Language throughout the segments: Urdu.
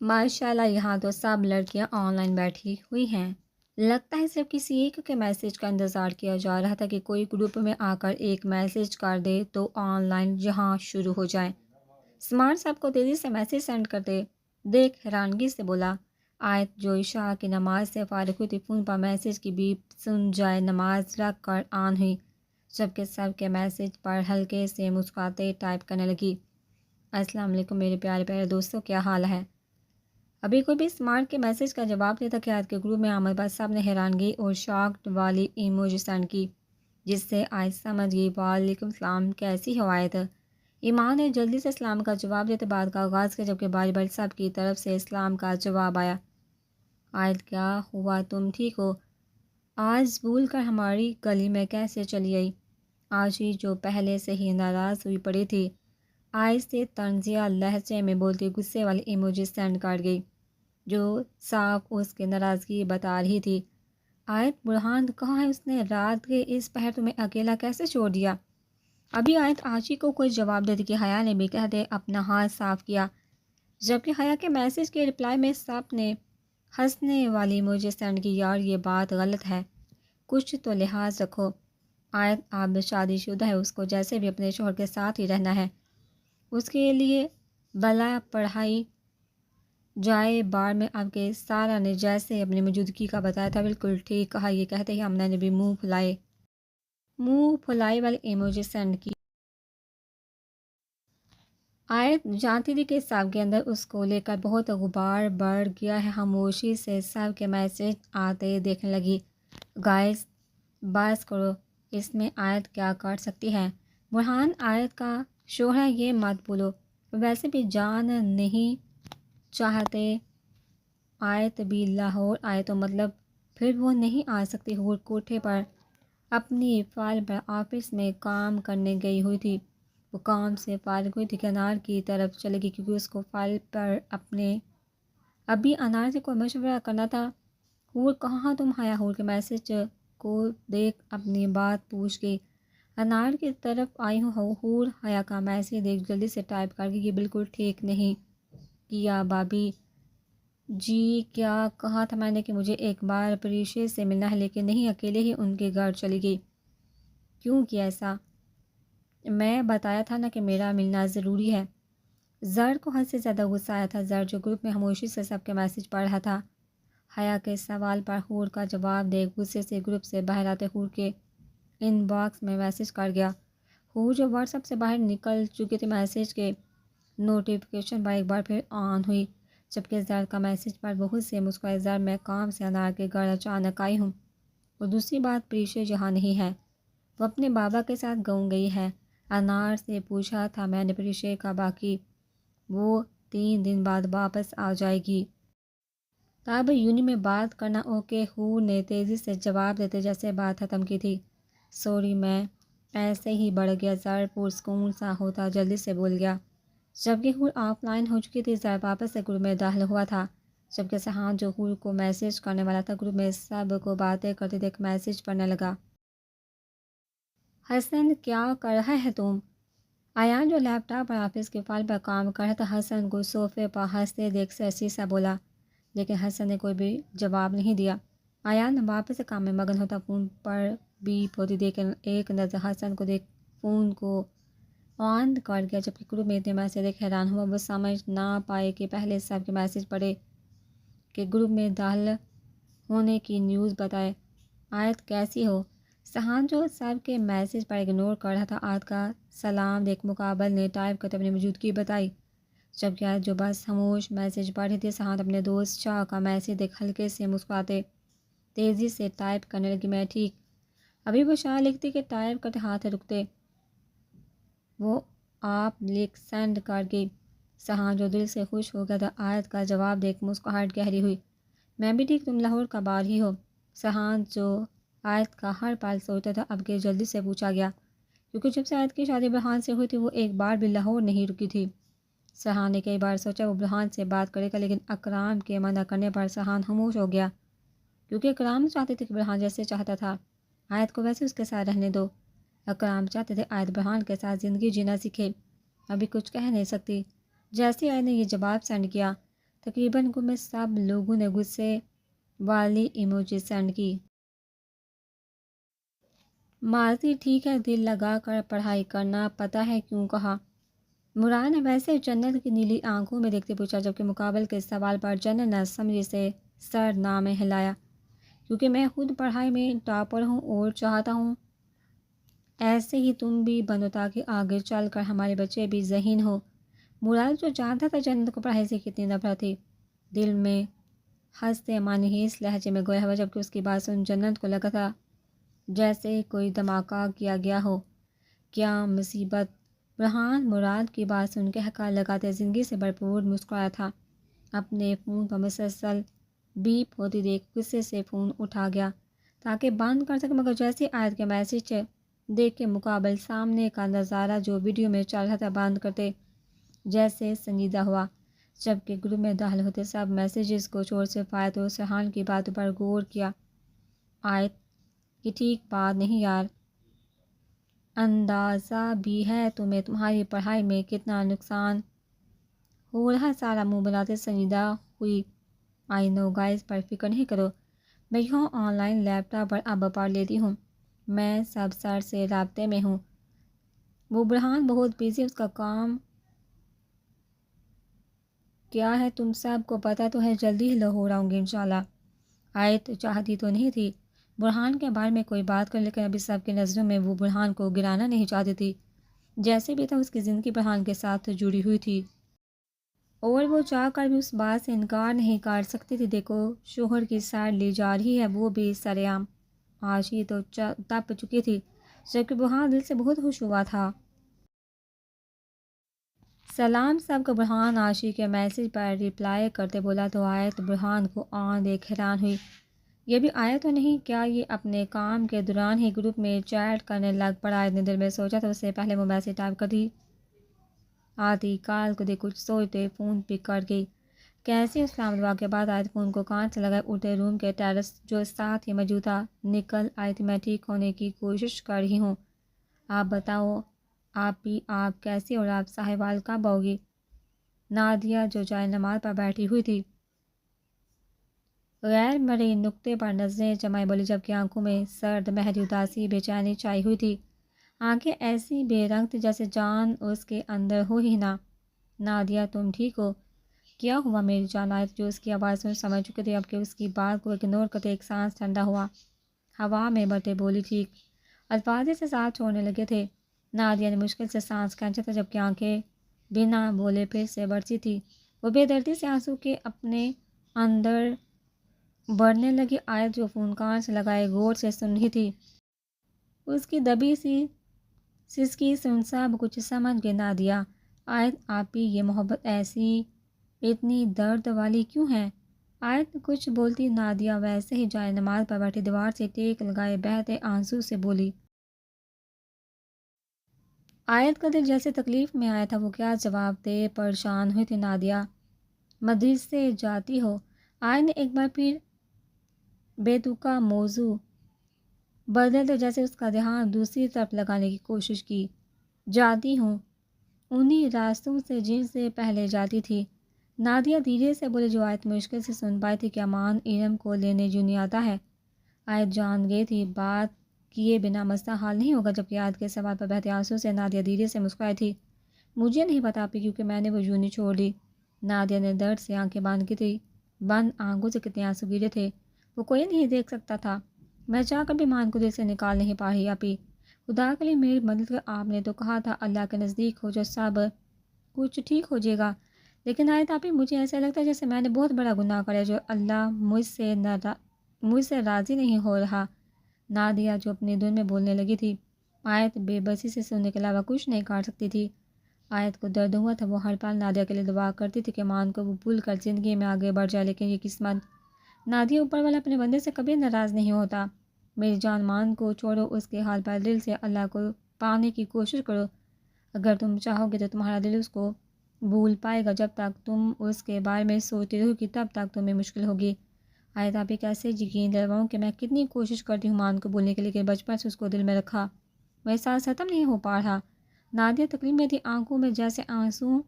ماشاءاللہ یہاں تو سب لڑکیاں آن لائن بیٹھی ہوئی ہیں۔ لگتا ہے صرف کسی ایک کے میسج کا انتظار کیا جا رہا تھا کہ کوئی گروپ میں آ کر ایک میسج کر دے تو آن لائن یہاں شروع ہو جائے۔ اسمارٹ صاحب کو تیزی سے میسج سینڈ کر دے دیکھ حیرانگی سے بولا۔ آیت جو عشاء کی نماز سے فارغ ہوئی تھی، فون پر میسج کی بیپ سن جائے نماز رکھ کر آن ہوئی، جبکہ سب کے میسج پر ہلکے سے مسکراتے ٹائپ کرنے لگی۔ السلام علیکم میرے پیارے پیارے دوستوں، کیا حال ہے؟ ابھی کوئی بھی اسمارٹ کے میسج کا جواب دیتا کہ آیت کے گروپ میں آمد بعد سب نے حیرانگی اور شاکڈ والی ایموجی سینڈ کی، جس سے آیت سمجھ گئی وعلیکم السلام، کیسی ہو آیت؟ ایمان نے جلدی سے اسلام کا جواب دیتے بات کا آغاز کیا، جبکہ باری باری سب کی طرف سے اسلام کا جواب آیا۔ آیت کیا ہوا، تم ٹھیک ہو؟ آج بھول کر ہماری گلی میں کیسے چلی آئی؟ آج ہی جو پہلے سے ہی ناراض ہوئی پڑی تھی، آیت سے طنزیہ لہجے میں بولتی غصے والی ایموجی سینڈ کر گئی، جو صاف اس کی ناراضگی بتا رہی تھی۔ آیت برہان کہاں ہے؟ اس نے رات کے اس پہر تمہیں اکیلا کیسے چھوڑ دیا؟ ابھی آیت آجی کو کوئی جواب دیتی کہ حیا نے بھی کہتے اپنا ہاتھ صاف کیا، جبکہ حیا کے میسج کے رپلائی میں سب نے ہنسنے والی ایموجی سینڈ کی۔ یار یہ بات غلط ہے، کچھ تو لحاظ رکھو۔ آیت اب شادی شدہ ہے، اس کو جیسے بھی اپنے شوہر کے ساتھ ہی رہنا ہے، اس کے لیے بلا پڑھائی جائے بار میں۔ اب کے سارا نے جیسے اپنی موجودگی کا بتایا تھا، بالکل ٹھیک کہا، یہ کہتے ہی آمنہ نے بھی منہ پھلائی والی ایموجی سینڈ کی۔ آیت جانتی تھی کہ سب کے اندر اس کو لے کر بہت غبار بڑھ گیا ہے، خاموشی سے سب کے میسج آتے دیکھنے لگی۔ گائز بس کرو، اس میں آیت کیا کر سکتی ہے؟ برہان آیت کا شوہر ہے، یہ مت بھولو، ویسے بھی جان نہیں چاہتے آیت بھی لاہور آئے تو مطلب پھر وہ نہیں آ سکتی۔ حور کوٹھے پر اپنی فائل پر آفس میں کام کرنے گئی ہوئی تھی، وہ کام سے فارغ ہوئی تھی کہ انار کی طرف چلے گی، کیونکہ اس کو فائل پر ابھی انار سے کوئی مشورہ کرنا تھا۔ حور کہاں تم؟ حیا حور کے میسج کو دیکھ اپنی بات پوچھ گئی۔ انار کی طرف آئی ہوں حور حیا کا میسج دیکھ جلدی سے ٹائپ کر گئی، یہ بالکل ٹھیک نہیں کیا بھابی جی، کیا کہا تھا میں نے کہ مجھے ایک بار پریشے سے ملنا ہے، لیکن نہیں، اکیلے ہی ان کے گھر چلی گئی۔ کیوں کیا ایسا؟ میں بتایا تھا نا کہ میرا ملنا ضروری ہے۔ زر کو حد سے زیادہ غصہ آیا تھا، زر جو گروپ میں خاموشی سے سب کے میسج پڑھ رہا تھا۔ حیا کے سوال پر حور کا جواب دیکھ غصے سے گروپ سے باہر آتے حور کے ان باکس میں میسج کر گیا۔ حور جو واٹس ایپ سے باہر نکل چکی تھی، میسج کے نوٹیفیکیشن پر ایک بار پھر آن ہوئی، جبکہ زر کا میسج پر بہت سے مسکرائے۔ زر میں کام سے انار کے گھر اچانک آئی ہوں، اور دوسری بات پریشے یہاں نہیں ہے، وہ اپنے بابا کے ساتھ گاؤں گئی ہے۔ انار سے پوچھا تھا میں نے پریشے کا، باقی وہ 3 دن بعد واپس آ جائے گی۔ تب یونی میں بات کرنا اوکے؟ حور نے تیزی سے جواب دیتے جیسے بات ختم کی تھی۔ سوری، میں ایسے ہی بڑھ گیا۔ زر پرسکون سا ہوتا جلدی سے بول گیا۔ جبکہ حور آف لائن ہو چکی تھی، زر واپس سے گروپ میں داخل ہوا تھا، جبکہ سہان جو حور کو میسج کرنے والا تھا گروپ میں سب کو باتیں کرتے دیکھ میسج پڑھنے لگا۔ حسن کیا کر رہا ہے تم؟ ایان جو لیپ ٹاپ پر آفس کی فائل پر کام کر رہا تھا، حسن کو صوفے پر ہنستے دیکھ سرسی سا بولا، لیکن حسن نے کوئی بھی جواب نہیں دیا۔ ایان واپس سے کام میں مگن ہوتا، فون پر بیپ ہوتی دیکھ ایک نظر حسن کو دیکھ فون کو آن کر گیا، جبکہ گروپ میں اتنے میسج دیکھ حیران ہوا۔ وہ سمجھ نہ پائے کہ پہلے سب کے میسج پڑھے کہ گروپ میں داخل ہونے کی نیوز بتائے۔ آیت کیسی ہو؟ سہان جو سب کے میسج پر اگنور کر رہا تھا، آیت کا سلام دیکھ مقابل نے ٹائپ کرتے اپنی موجودگی بتائی، جبکہ آیت جو بس خاموش میسج پڑھ رہی تھی۔ سہان اپنے دوست شاہ کا میسج دیکھ ہلکے سے مسکراتے تیزی سے ٹائپ کرنے لگی، میں ٹھیک۔ ابھی وہ شاہ لکھتی کہ ٹائپ کرتے ہاتھ رکتے، وہ آپ لکھ سینڈ کر گئی۔ سہان جو دل سے خوش ہو گیا تھا، آیت کا جواب دیکھ مسکراہٹ گہری ہوئی، میں بھی ٹھیک، تم لاہور کب آ رہی ہو؟ سہان جو آیت کا ہر پال سوچتا تھا اب کے جلدی سے پوچھا گیا، کیونکہ جب سے آیت کی شادی برہان سے ہوئی تھی وہ ایک بار بھی لاہور نہیں رکی تھی۔ سہان نے کئی بار سوچا وہ برہان سے بات کرے گا، لیکن اکرام کے منع کرنے پر سہان خاموش ہو گیا، کیونکہ اکرام چاہتے تھے کہ برہان جیسے چاہتا تھا آیت کو ویسے اس کے ساتھ رہنے دو۔ اکرام چاہتے تھے آیت برہان کے ساتھ زندگی جینا سیکھے۔ ابھی کچھ کہہ نہیں سکتی۔ جیسے آیت نے یہ جواب سینڈ کیا، تقریباً گروپ میں سب لوگوں نے غصے والی ایموجی سینڈ کی۔ ماضی ٹھیک ہے، دل لگا کر پڑھائی کرنا، پتہ ہے کیوں کہا؟ مراد نے ویسے جنت کی نیلی آنکھوں میں دیکھتے پوچھا، جبکہ مقابل کے سوال پر جنت نے سمجھی سے سر نہ میں ہلایا۔ کیونکہ میں خود پڑھائی میں ٹاپر ہوں اور چاہتا ہوں ایسے ہی تم بھی بنو تاکہ آگے چل کر ہمارے بچے بھی ذہین ہو۔ مراد جو جانتا تھا جنت کو پڑھائی سے کتنی نفرت تھی، دل میں ہنستے مانحیس لہجے میں گویا ہوا، جبکہ اس کی بات سن جنت کو لگا تھا جیسے کوئی دھماکہ کیا گیا ہو۔ کیا مصیبت! برہان مراد کی بات سن کے ہکا لگاتے زندگی سے بھرپور مسکرایا تھا۔ اپنے فون پر مسلسل بیپ ہوتی دیکھ غصے سے فون اٹھا گیا تاکہ بند کر سکے، مگر جیسی آیت کے میسیج دیکھ کے مقابل سامنے کا نظارہ جو ویڈیو میں چل رہا تھا بند کرتے جیسے سنجیدہ ہوا، جبکہ گروپ میں داخل ہوتے سب میسیجز کو چھوڑ صرف آیت اور سرحان کی باتوں پر غور کیا۔ آیت: یہ ٹھیک بات نہیں یار، اندازہ بھی ہے تمہیں تمہاری پڑھائی میں کتنا نقصان ہو رہا۔ سارا منہ بناتے سنجیدہ ہوئی۔ آئی نو گائز، پر فکر نہیں کرو، میں یوں آن لائن لیپ ٹاپ پر اب پڑھ لیتی ہوں، میں سب سر سے رابطے میں ہوں۔ وہ برہان بہت بزی، اس کا کام کیا ہے تم سب کو پتہ تو ہے، جلدی ہی لاہور آؤں گی انشاءاللہ۔ آیت چاہتی تو نہیں تھی برہان کے بارے میں کوئی بات کر، لیکن ابھی سب کی نظروں میں وہ برہان کو گرانا نہیں چاہتی تھی۔ جیسے بھی تھا اس کی زندگی برہان کے ساتھ جڑی ہوئی تھی اور وہ چاہ کر بھی اس بات سے انکار نہیں کر سکتی تھی۔ دیکھو شوہر کی سائڈ لی جا رہی ہے، وہ بھی سرعام۔ آج ہی تو تپ چکی تھی، جبکہ برہان دل سے بہت خوش ہوا تھا۔ سلام سب کو برہان عاشی کے میسیج پر ریپلائی کرتے بولا تو آیت برہان کو دیکھ حیران ہوئی۔ یہ بھی آیا تو نہیں، کیا یہ اپنے کام کے دوران ہی گروپ میں چیٹ کرنے لگ پڑا؟ آیت نے دل میں سوچا تو اس سے پہلے وہ میسیج ٹائپ کر دی آتی کال کو دیکھ کچھ سوچتے فون پک کر گئی۔ کیسی اسلام دعا کے بعد آیت فون کو کان سے لگائے اٹھے روم کے ٹیرس جو ساتھ ہی موجود تھا نکل آئی تھی۔ میں ٹھیک ہونے کی کوشش کر رہی ہوں، آپ بتاؤ آپ کیسی اور آپ ساحوال کب آؤگی؟ نادیہ جو جائے نماز پر بیٹھی ہوئی تھی غیر مرئی نقطے پر نظریں جمائے بولی، جبکہ آنکھوں میں سرد مہری اداسی بے چینی چھائی ہوئی تھی۔ آنکھیں ایسی بے رنگ تھی جیسے جان اس کے اندر ہو ہی نہ۔ نادیہ تم ٹھیک ہو؟ کیا ہوا میری جان؟ آیت جو اس کی آواز سن سمجھ چکے تھے اب کہ اس کی بات کو اگنور کرتے ایک سانس ٹھنڈا ہوا ہوا میں بڑھتے بولی ٹھیک، الفاظ سے ساتھ چھوڑنے لگے تھے۔ نادیہ نے مشکل سے سانس کھینچا تھا، جبکہ آنکھیں بنا بولے پھر سے برسی تھی۔ وہ بے دردی سے آنسو کے اپنے اندر بڑھنے لگی۔ آیت جو فون کان سے لگائے غور سے سن رہی تھی، اس کی دبی سی سسکی سن سب کچھ سمجھ گئے۔ نادیہ آیت آپی یہ محبت ایسی اتنی درد والی کیوں ہے؟ آیت کچھ بولتی نادیہ ویسے ہی جائے نماز پر بیٹھی دیوار سے ٹیک لگائے بہتے آنسو سے بولی۔ آیت کا دل جیسے تکلیف میں آیا تھا، وہ کیا جواب دے، پریشان ہوئی تھی۔ نادیہ مدرسے سے جاتی ہو؟ آیت نے ایک بار پھر بے تکا موضوع بدل تو جیسے اس کا دھیان دوسری طرف لگانے کی کوشش کی۔ جاتی ہوں، انہی راستوں سے جن سے پہلے جاتی تھی۔ نادیہ دھیرے سے بولے جو آیت مشکل سے سن پائی تھی کہ امان علم کو لینے جو نہیں آتا ہے۔ آیت جان گئی تھی بات کیے بنا مسئلہ حل نہیں ہوگا، جبکہ آیت کے سوال پر بہتے آنسو سے نادیہ دھیرے سے مسکرائی تھی۔ مجھے نہیں پتا آپی، کیونکہ میں نے وہ یونی چھوڑ دی۔ نادیہ نے درد سے آنکھیں بند کی تھی، بند آنکھوں سے کتنے آنسو گرے تھے وہ کوئی نہیں دیکھ سکتا تھا۔ میں چاہ کر بھی مان کو دل سے نکال نہیں پا رہی آپی، خدا کے لیے میری مدد کر، آپ نے تو کہا تھا اللہ کے نزدیک ہو جو سب کچھ ٹھیک ہو جائے گا۔ لیکن آیت آپی مجھے ایسا لگتا ہے جیسے میں نے بہت بڑا گناہ کرا جو اللہ مجھ سے راضی نہیں ہو رہا۔ نادیہ جو اپنی دھن میں بولنے لگی تھی، آیت بے بسی سے سننے کے علاوہ کچھ نہیں کر سکتی تھی۔ آیت کو درد ہوا تھا، وہ ہر پل نادیہ کے لیے دعا کرتی تھی کہ مان کو وہ بھول کر زندگی میں آگے بڑھ جائے، لیکن یہ قسمت، نادیہ اوپر والا اپنے بندے سے کبھی ناراض نہیں ہوتا۔ میری جان مان کو چھوڑو، اس کے حال پر دل سے اللہ کو پانے کی کوشش کرو، اگر تم چاہو گے تو تمہارا دل اس کو بھول پائے گا، جب تک تم اس کے بارے میں سوچتی رہو گی تب تک تمہیں مشکل ہوگی۔ آیت آپی کیسے یقین دلواؤں کہ میں کتنی کوشش کرتی ہوں مان کو بولنے کے لیے، کہ بچپن سے اس کو دل میں رکھا وہ احساس ختم نہیں ہو پا رہا۔ نادیہ تکلیف میں تھی، آنکھوں میں جیسے آنسوں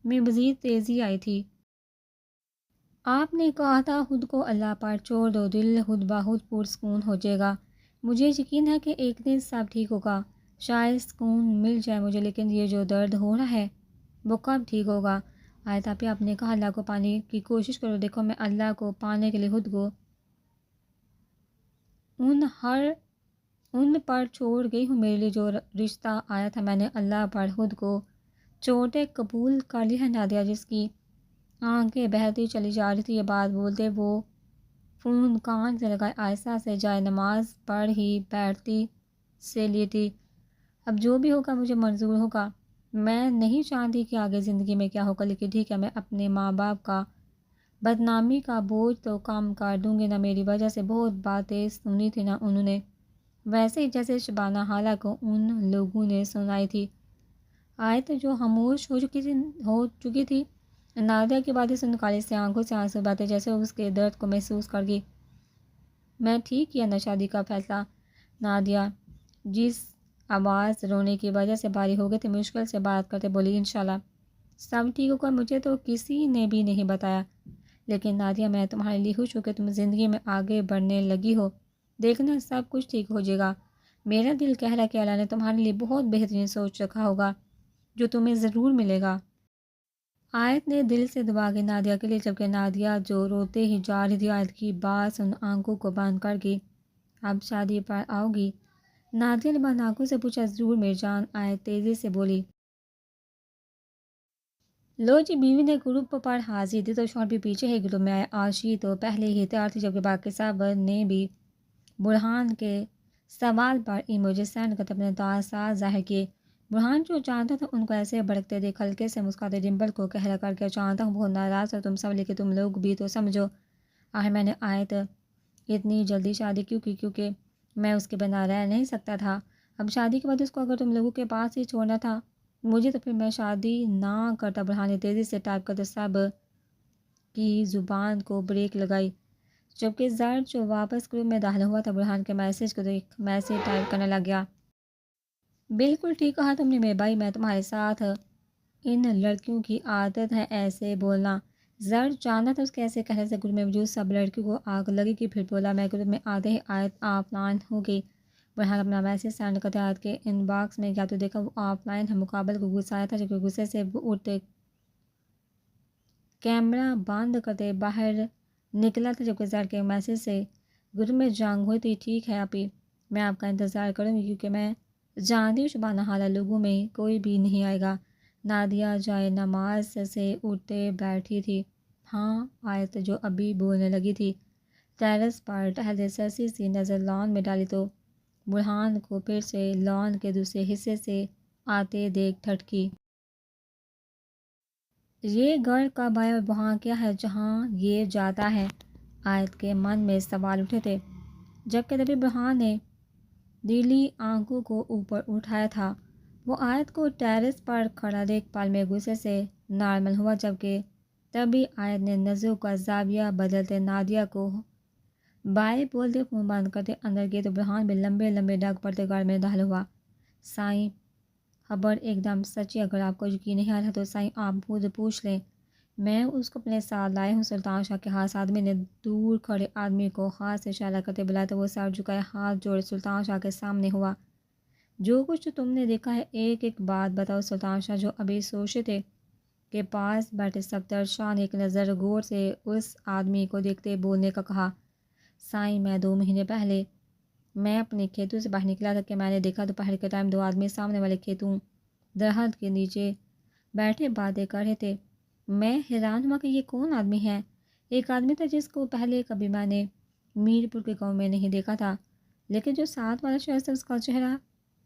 میں مزید تیزی آئی تھی۔ آپ نے کہا تھا خود کو اللہ پر چھوڑ دو، دل خود بخود پرسکون ہو جائے گا۔ مجھے یقین ہے کہ ایک دن سب ٹھیک ہوگا، شاید سکون مل جائے مجھے، لیکن یہ جو درد ہو رہا ہے وہ کب ٹھیک ہوگا؟ آیت پہ آپ نے کہا اللہ کو پانے کی کوشش کرو، دیکھو میں اللہ کو پانے کے لیے خود کو ان پر چھوڑ گئی ہوں۔ میرے لیے جو رشتہ آیا تھا میں نے اللہ پر خود کو چھوٹے قبول کر لی ہے۔ نادیہ جس کی آنکھیں بہتی چلی جا رہی تھی، یہ بات بولتے وہ فون کان سے لگائے آہستہ سے جائے نماز پڑھ ہی بیٹھتی سے لیٹی۔ اب جو بھی ہوگا مجھے منظور ہوگا، میں نہیں چاہتی کہ آگے زندگی میں کیا ہوگا، لیکن ٹھیک ہے، میں اپنے ماں باپ کا بدنامی کا بوجھ تو کم کر دوں گی۔ نہ میری وجہ سے بہت باتیں سنی تھی، نہ انہوں نے ویسے ہی جیسے شبانہ حالہ کو ان لوگوں نے سنائی تھی۔ آیت جو خاموش ہو چکی تھی، نادیہ کی باتیں سن کالی سے آنکھوں سے آنسو باتیں جیسے اس کے درد کو محسوس کر گئی۔ میں ٹھیک کیا نہ شادی کا فیصلہ، نادیہ جس آواز رونے کی وجہ سے بھاری ہو گئی تھی مشکل سے بات کرتے بولی، انشاءاللہ سب ٹھیک ہوگا، مجھے تو کسی نے بھی نہیں بتایا، لیکن نادیہ میں تمہارے لیے خوش ہوں کہ تم زندگی میں آگے بڑھنے لگی ہو، دیکھنا سب کچھ ٹھیک ہو جائے گا۔ میرا دل کہہ رہا ہے کہ اللہ نے تمہارے لیے بہت بہترین سوچ رکھا ہوگا جو تمہیں ضرور ملے گا۔ آیت نے دل سے دعا کی نادیہ کے لیے، جبکہ نادیہ جو روتے ہی جا رہی تھی آیت کی بات سن آنکھوں کو بند کر گئی۔ اب شادی پر آؤ گی؟ نادیہ نے بند آنکھوں سے پوچھا۔ ضرور میری جان، آیت تیزی سے بولی۔ لو جی، بیوی نے گروپ پر حاضر دی تو شوہر بھی پیچھے ہی گروپ میں آئے۔ آشی تو پہلے ہی تیار تھی، جبکہ باقی سب نے بھی برہان کے سوال پر ایموجی سینڈ کرتے اپنے تاثرات ظاہر کیے۔ برہان جو جانتا تھا ان کو ایسے بھڑکتے دیکھ ہلکے سے مسکراتے ڈمپل کو کہلا کر کے جانتا ہوں بہت ناراض ہو تم سب، لیکن تم لوگ بھی تو سمجھو، آخر میں نے آیت اتنی جلدی شادی کیوں کی؟ کیونکہ میں اس کے بنا رہ نہیں سکتا تھا۔ اب شادی کے بعد اس کو اگر تم لوگوں کے پاس ہی چھوڑنا تھا مجھے تو پھر میں شادی نہ کرتا۔ برہان نے تیزی سے ٹائپ کرتے سب کی زبان کو بریک لگائی، جبکہ زرد جو واپس گروپ میں داخل ہوا تھا برہان کے میسیج کو ایک میسیج ٹائپ کرنے لگ گیا۔ بالکل ٹھیک کہا تم نے میرے بھائی، میں تمہارے ساتھ، ان لڑکیوں کی عادت ہے ایسے بولنا۔ زرد جانا تھا اس کے ایسے کہنے سے گروپ میں موجود سب لڑکیوں کو آگ لگی کہ پھر بولا۔ میں گروپ میں آتے ہی آیت آف لائن ہو گئی۔ برہان اپنا میسیج سینڈ کرتے آیت کے ان باکس میں گیا تو دیکھا وہ آف لائن ہے۔ مقابل کو غصہ آیا تھا، جبکہ غصے سے وہ اٹھتے کیمرہ بند کرتے باہر نکلا تھا، جبکہ زرد کے میسیج سے گروپ میں جنگ ہوئی تھی۔ ٹھیک ہے اپی، میں آپ کا انتظار کروں گی، کیونکہ میں جانتی ہوں شبانہ حالہ لوگوں میں کوئی بھی نہیں آئے گا۔ نادیہ جائے نماز سے اٹھتے بیٹھی تھی۔ ہاں، آیت جو ابھی بولنے لگی تھی ٹیرس پر ٹہلتے سرسی سی نظر لان میں ڈالی تو برہان کو پھر سے لان کے دوسرے حصے سے آتے دیکھ ٹھٹکی۔ یہ گھر کب آیا اور وہاں کیا ہے جہاں یہ جاتا ہے؟ آیت کے من میں سوال اٹھے تھے، جبکہ تبھی برہان نے نیلی آنکھوں کو اوپر اٹھایا تھا۔ وہ آیت کو ٹیرس پر کھڑا دیکھ پل میں غصے سے نارمل ہوا، جبکہ تبھی آیت نے نظروں کا زاویہ بدلتے نادیہ کو بائے بولتے فون بند کرتے اندر گئے تو برہان بھی لمبے لمبے ڈگ پڑتے گھر میں داخل ہوا۔ سائیں، خبر ایک دم سچی، اگر آپ کو یقین نہیں آ رہا تو سائیں آپ خود پوچھ لیں، میں اس کو اپنے ساتھ لائے ہوں۔ سلطان شاہ کے خاص آدمی نے دور کھڑے آدمی کو خاص اشارہ کرتے بلایا تو وہ سر جھکائے ہاتھ جوڑے سلطان شاہ کے سامنے ہوا۔ جو کچھ تم نے دیکھا ہے ایک ایک بات بتاؤ۔ سلطان شاہ جو ابھی سوچے تھے کہ پاس بیٹھے صفدر شاہ نے ایک نظر غور سے اس آدمی کو دیکھتے بولنے کا کہا، سائیں میں 2 مہینے پہلے میں اپنے کھیتوں سے باہر نکلا تھا کہ میں نے دیکھا دوپہر کے ٹائم 2 آدمی سامنے والے کھیتوں درخت کے نیچے بیٹھے باتیں کر رہے تھے۔ میں حیران ہوا کہ یہ کون آدمی ہے۔ ایک آدمی تھا جس کو پہلے کبھی میں نے میر پور کے گاؤں میں نہیں دیکھا تھا، لیکن جو ساتھ والا شخص تھا اس کا چہرہ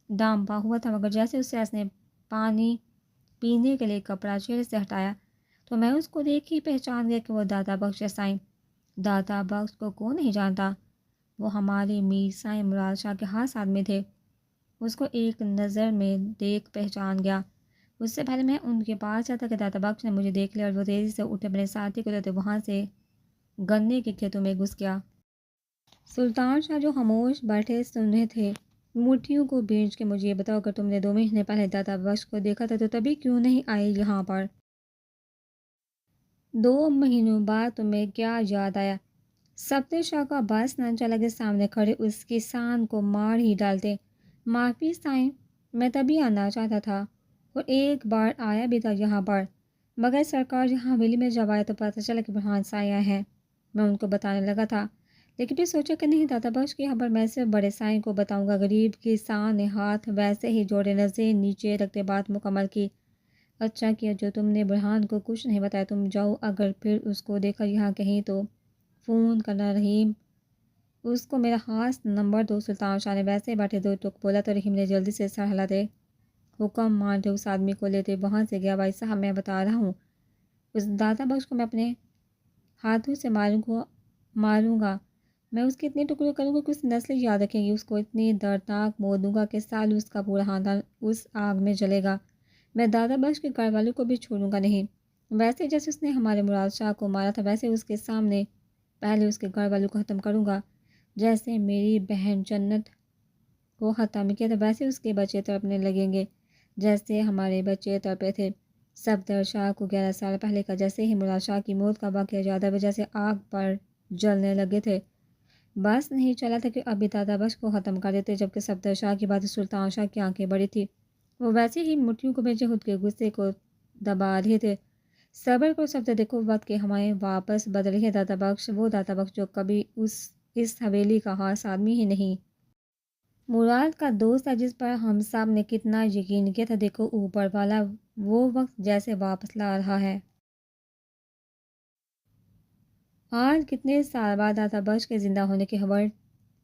ڈانپا ہوا تھا، مگر جیسے اس شخص نے پانی پینے کے لیے کپڑا چہرے سے ہٹایا تو میں اس کو دیکھ ہی پہچان گیا کہ وہ داتا بخش ہے۔ سائیں، داتا بخش کو کون نہیں جانتا؟ وہ ہمارے میر سائیں مراد شاہ کے خاص آدمی تھے۔ اس کو ایک نظر میں دیکھ پہچان گیا۔ اس سے پہلے میں ان کے پاس جاتا کہ داتا بخش نے مجھے دیکھ لیا اور وہ تیزی سے اٹھے اپنے ساتھی کو لیتے وہاں سے گنے کے کھیتوں میں گھس گیا۔ سلطان شاہ جو خاموش بیٹھے سن رہے تھے مٹھیوں کو بھینچ کے، مجھے یہ بتاؤ اگر تم نے 2 مہینے پہلے داتا بخش کو دیکھا تھا تو تبھی کیوں نہیں آئے یہاں پر؟ 2 مہینوں بعد تمہیں کیا یاد آیا؟ سبتے شاہ کا بس نہ چلا کے سامنے کھڑے اس کی سان کو مار ہی ڈالتے۔ معافی سائیں، میں تبھی آنا چاہتا تھا اور ایک بار آیا بھی تھا یہاں پر، مگر سرکار یہاں حویلی میں جب آیا تو پتہ چلا کہ برہان سایہ ہیں۔ میں ان کو بتانے لگا تھا، لیکن پھر سوچا کہ نہیں داتا بخش کی خبر میں سے بڑے سائیں کو بتاؤں گا۔ غریب کی سان نے ہاتھ ویسے ہی جوڑے، نظریں نیچے رکھتے بات مکمل کی۔ اچھا کیا جو تم نے برہان کو کچھ نہیں بتایا، تم جاؤ، اگر پھر اس کو دیکھا یہاں کہیں تو فون کرنا رحیم، اس کو میرا خاص نمبر دو۔ سلطان شاہ نے ویسے بیٹھے دو ٹک بولا تو رحیم نے جلدی سے سر ہلاتے حکم مانتے اس آدمی کو لیتے وہاں سے گیا۔ بھائی صاحب میں بتا رہا ہوں، اس داتا بخش کو میں اپنے ہاتھوں سے ماروں گا، میں اس کے اتنے ٹکڑے کروں گا کہ اس نسل یاد رکھیں گی، اس کو اتنی دردناک موت دوں گا کہ سال اس کا پورا خاندان اس آگ میں جلے گا۔ میں دادا بخش کے گھر والوں کو بھی چھوڑوں گا نہیں۔ ویسے جیسے اس نے ہمارے مراد شاہ کو مارا تھا ویسے اس کے سامنے پہلے اس کے گھر والوں کو ختم کروں گا، جیسے میری بہن جنت کو ختم کیا تھا ویسے اس کے بچے تڑپنے لگیں گے جیسے ہمارے بچے تڑپے تھے۔ صفدر شاہ کو 11 سال پہلے کا جیسے ہی مراد شاہ کی موت کا واقعہ یاد آیا وجہ سے آگ پر جلنے لگے تھے۔ بس نہیں چلا تھا کہ ابھی دادا بخش کو ختم کر دیتے، جبکہ صفدر شاہ کی بات سلطان شاہ کی آنکھیں بڑی تھی، وہ ویسے ہی مٹھیوں کو بھیجے خود کے غصے کو دبا رہے تھے۔ صبر کو صفدر، دیکھو وقت کے ہمیں واپس بدل رہی ہے داتا بخش، وہ داتا بخش جو کبھی اس حویلی کا خاص آدمی ہی نہیں، مراد کا دوست ہے، جس پر ہم سب نے کتنا یقین کیا تھا، دیکھو اوپر والا وہ وقت جیسے واپس لا رہا ہے۔ آج کتنے سال بعد داتا بخش کے زندہ ہونے کی خبر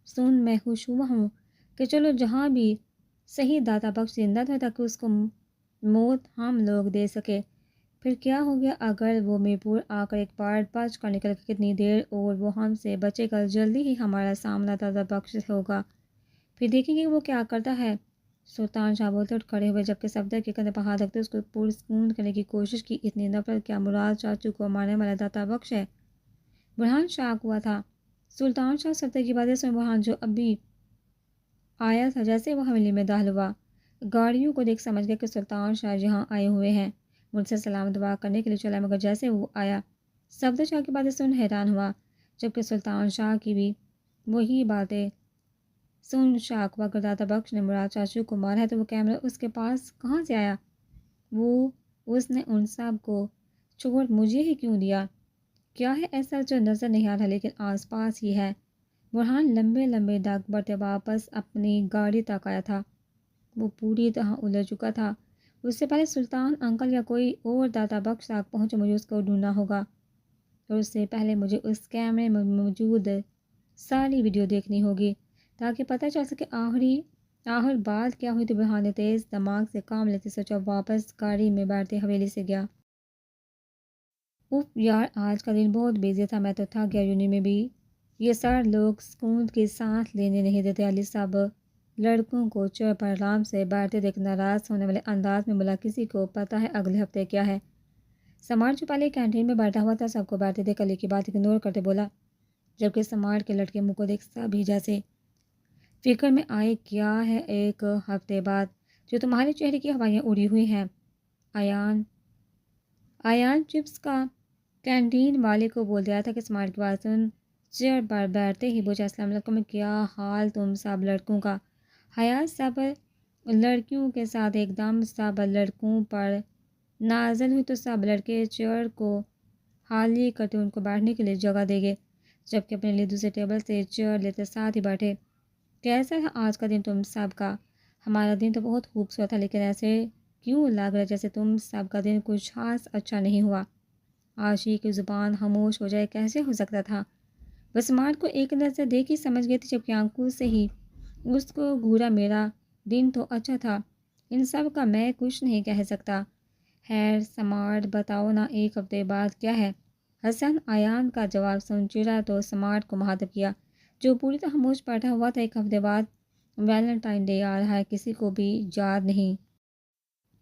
سن میں خوش ہوا ہوں کہ چلو جہاں بھی صحیح داتا بخش زندہ تھا تاکہ اس کو موت ہم لوگ دے سکے۔ پھر کیا ہو گیا اگر وہ میرپور آ کر ایک بار بچ کر نکل کے کتنی دیر اور وہ ہم سے بچے گا، جلدی ہی ہمارا سامنا داتا بخش سے ہوگا، پھر دیکھیں گے وہ کیا کرتا ہے۔ سلطان شاہ بولتے اٹھ کھڑے ہوئے جبکہ صفدر کے کندھے پر ہاتھ رکھتے اس کو پرسکون کرنے کی کوشش کی، اتنی نفرت کیا مراد چاچو کو مارنے والا داتا بخش ہے؟ برہان شاک ہوا تھا۔ سلطان شاہ صفدر کی باتیں سن برہان جو ابھی آیا تھا جیسے وہ حویلی میں داخل ہوا، گاڑیوں کو دیکھ سمجھ گیا کہ سلطان شاہ یہاں آئے ہوئے ہیں، مجھ سے سلام دعا کرنے کے لیے چلا، مگر جیسے وہ آیا صفدر شاہ کی باتیں سن حیران ہوا، جبکہ سلطان شاہ کی بھی وہی باتیں سن شاک ہوا۔ اگر داتا بخش نے مراد چاچو کو مارا ہے تو وہ کیمرہ اس کے پاس کہاں سے آیا؟ اس نے ان سب کو چھوڑ مجھے ہی کیوں دیا؟ کیا ہے ایسا جو نظر نہیں آ رہا لیکن آس پاس ہی ہے؟ برہان لمبے لمبے ڈگ بڑھتے واپس اپنی گاڑی تک آیا تھا، وہ پوری طرح الجھ چکا تھا۔ اس سے پہلے سلطان انکل یا کوئی اور داتا بخش تک پہنچے مجھے اس کو ڈھونڈنا ہوگا، اور اس سے پہلے مجھے اس کیمرے میں موجود ساری ویڈیو دیکھنی ہوگی تاکہ پتہ چل سکے آخر بات کیا ہوئی تھی۔ برہان نے تیز دماغ سے کام لیتے سوچا، واپس گاڑی میں بیٹھتے حویلی سے گیا۔ اف یار آج کا دن بہت بیزی تھا، میں تو تھک گیا، یونی میں بھی یہ سارے لوگ سکون کی سانس لینے نہیں دیتے۔ علی صاحب لڑکوں کو چیئر پر آرام سے بیٹھتے دیکھ ناراض ہونے والے انداز میں بولا، کسی کو پتہ ہے اگلے ہفتے کیا ہے؟ سمارٹ جو پہلے کینٹین میں بیٹھا ہوا تھا سب کو بیٹھتے دیکھ علی کی بات اگنور کرتے بولا، جبکہ سمارٹ کے لڑکے منہ کو دیکھ سبھی جیسے فکر میں آئے، کیا ہے ایک ہفتے بعد جو تمہارے چہرے کی ہوائیاں اڑی ہوئی ہیں؟ ایان چپس کا کینٹین والے کو بول دیا تھا کہ سمارٹ کی بات سن چیئر پر بیٹھتے ہی پوچھا، السلام علیکم، کیا حال تم سب لڑکوں کا؟ حیات سب لڑکیوں کے ساتھ ایک دم سب لڑکوں پر نازل ہوئی تو سب لڑکے چیئر کو خالی کرتے ان کو بیٹھنے کے لیے جگہ دے گئے، جبکہ اپنے لیے دوسرے ٹیبل سے چیئر لیتے ساتھ ہی بیٹھے۔ کیسا تھا آج کا دن تم سب کا؟ ہمارا دن تو بہت خوبصورت تھا، لیکن ایسے کیوں لگ رہا ہے جیسے تم سب کا دن کچھ خاص اچھا نہیں ہوا؟ عاشق کی زبان خاموش ہو جائے کیسے ہو سکتا تھا؟ وہ سمارٹ کو ایک نظر دیکھ ہی سمجھ گئی تھی، جبکہ آنکھوں سے ہی اس کو گھورا، میرا دن تو اچھا تھا، ان سب کا میں کچھ نہیں کہہ سکتا۔ خیر سمارٹ بتاؤ نا ایک ہفتے بعد کیا ہے؟ حسن ایان کا جواب سن چڑھا تو سمارٹ کو مخاطب کیا جو پوری طرح خاموش بیٹھا ہوا تھا، ایک ہفتے بعد ویلنٹائن ڈے آ رہا ہے، کسی کو بھی یاد نہیں؟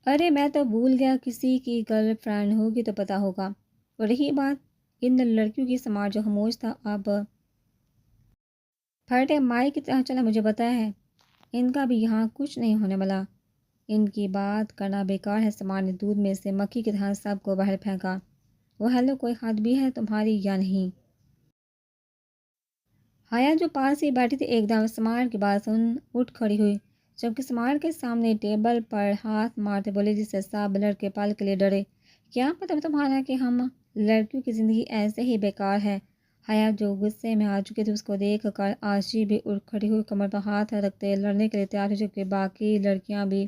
ارے میں تو بھول گیا، کسی کی گرل فرینڈ ہوگی تو پتہ ہوگا، اور رہی بات ان لڑکیوں کی، سمارٹ جو خاموش تھا اب پھٹے مائی کی طرح چلا، مجھے بتایا ہے ان کا بھی یہاں کچھ نہیں ہونے والا، ان کی بات کرنا بیکار ہے۔ سمارٹ نے دودھ میں سے مکھی کی طرح سب کو باہر پھینکا وہ ہیلو کوئی خط بھی ہے تمہاری یا نہیں؟ حیا جو پاس ہی بیٹھی تھی ایک دم سمار کی بات سن اٹھ کھڑی ہوئی، جبکہ سمار کے سامنے ٹیبل پر ہاتھ مارتے بولے جس سے سب لڑکے پل کے لیے ڈرے، کیا مطلب تمہارا کہ ہم لڑکیوں کی زندگی ایسے ہی بیکار ہے؟ حیا جو غصے میں آ چکی تھی اس کو دیکھ کر آرشی بھی اٹھ کھڑی ہوئی، کمر پر ہاتھ رکھتے لڑنے کے لیے تیار ہو، جبکہ باقی لڑکیاں بھی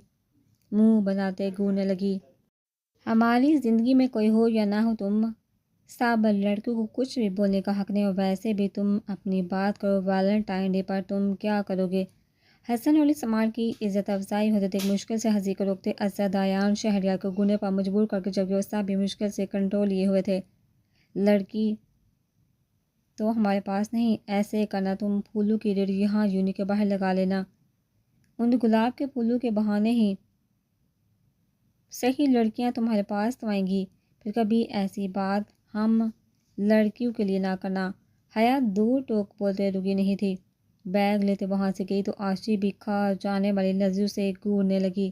منہ بناتے گھورنے لگی۔ ہماری زندگی میں کوئی ہو یا نہ ہو، تم سب لڑکیوں کو کچھ بھی بولنے کا حق نہیں، اور ویسے بھی تم اپنی بات کرو، ویلنٹائن ڈے پر تم کیا کرو گے؟ حسن علی سمار کی عزت افزائی ہوتے دیکھ مشکل سے ہنسی کو روکتے اسد ایان شہریار کو گنے پر مجبور کر کے، جبکہ وہ سب بھی مشکل سے کنٹرول لیے ہوئے تھے۔ لڑکی تو ہمارے پاس نہیں، ایسے کرنا تم پھولوں کی ریڑھی یہاں یونی کے باہر لگا لینا، ان گلاب کے پھولوں کے بہانے ہی صحیح لڑکیاں تمہارے پاس تو آئیں گی، پھر کبھی ایسی بات ہم لڑکیوں کے لیے نہ کرنا۔ حیا دو ٹوک بولتے رکی نہیں تھی، بیگ لیتے وہاں سے گئی تو آرشی بھی کھا جانے والی لذوں سے گھورنے لگی۔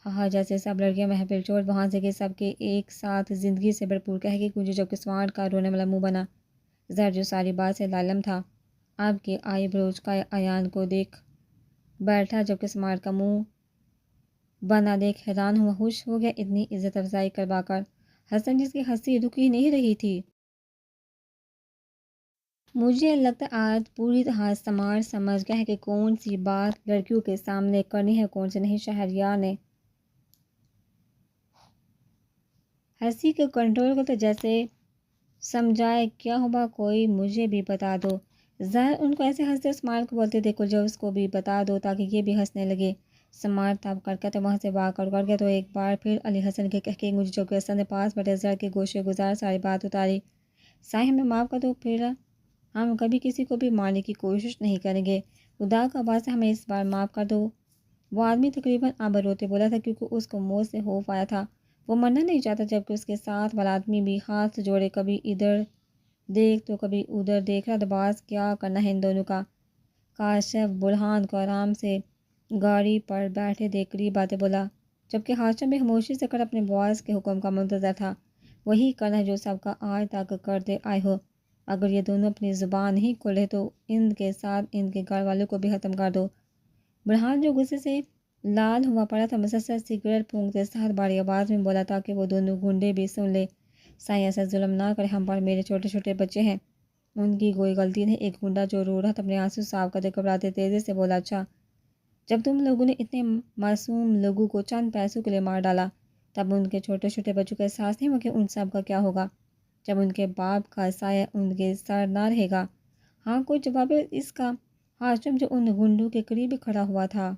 ہاں جیسے سب لڑکیاں محفل چھوڑ وہاں سے گئی، سب کے ایک ساتھ زندگی سے بھرپور کہے گونجے، جبکہ سمارٹ کا رونے والا منہ بنا زہر جو ساری بات سے لالم تھا اب کے آئی بروج کا ایان کو دیکھ بیٹھا، جبکہ سمارٹ کا منہ بنا دیکھ حیران ہوا، خوش ہو گیا اتنی عزت افزائی کروا کر۔ حسن جس کی ہنسی رک ہی نہیں رہی تھی، مجھے لگتا ہے آج پوری طرح سمار سمجھ گیا ہے کہ کون سی بات لڑکیوں کے سامنے کرنی ہے کون سی نہیں۔ شہریار نے ہنسی کو کنٹرول کرتے جیسے سمجھائے کیا ہوا کوئی مجھے بھی بتا دو، ظاہر ان کو ایسے ہنستے سمار کو بولتے دیکھو جو اس کو بھی بتا دو تاکہ یہ بھی ہنسنے لگے۔ سمار تب کرکتے وہاں سے واک آؤٹ کر گیا تو ایک بار پھر علی حسن کے کہہ کے مجھے جو کہ حسن نے پاس بیٹھے زر کے گوشے گزار ساری بات اتاری، سائیں ہمیں معاف کر دو، پھر ہم کبھی کسی کو بھی مارنے کی کوشش نہیں کریں گے، خدا کا واسطہ ہمیں اس بار معاف کر دو۔ وہ آدمی تقریباً اب روتے بولا تھا کیونکہ اس کو موت سے خوف آیا تھا، وہ مرنا نہیں چاہتا، جبکہ اس کے ساتھ والا آدمی بھی ہاتھ جوڑے کبھی ادھر دیکھ تو کبھی ادھر دیکھ رہا، دباس کیا کرنا ہے ان دونوں کا۔ کاشف برہان کو آرام سے گاڑی پر بیٹھے دیکھ قریب آتے بولا، جبکہ ہاشم بھی خاموشی سے کر اپنے باس کے حکم کا منتظر تھا، وہی کرنا ہے جو سب کا آج تک کرتے آئے ہو، اگر یہ دونوں اپنی زبان نہیں کھولے تو ان کے ساتھ ان کے گھر والوں کو بھی ختم کر دو۔ برہان جو غصے سے لال ہوا پڑا تھا مسلسل سگریٹ پھونکتے ساتھ باری آواز میں بولا تاکہ وہ دونوں گنڈے بھی سن لے، سائیں ایسا ظلم نہ کرے ہم پر، میرے چھوٹے چھوٹے بچے ہیں، ان کی کوئی غلطی نہیں۔ ایک گنڈا جو رو رہا تھا اپنے آنسو صاف کرتے گھبراتے تیزی سے بولا، اچھا جب تم لوگوں نے اتنے معصوم لوگوں کو چند پیسوں کے لیے مار ڈالا تب ان کے چھوٹے چھوٹے بچوں کا احساس نہیں ہوا کہ ان سب کا کیا ہوگا جب ان کے باپ کا سایہ ان کے سر نہ رہے گا؟ ہاں کوئی جواب ہے اس کا؟ ہاشم جو ان گنڈوں کے قریب کھڑا ہوا تھا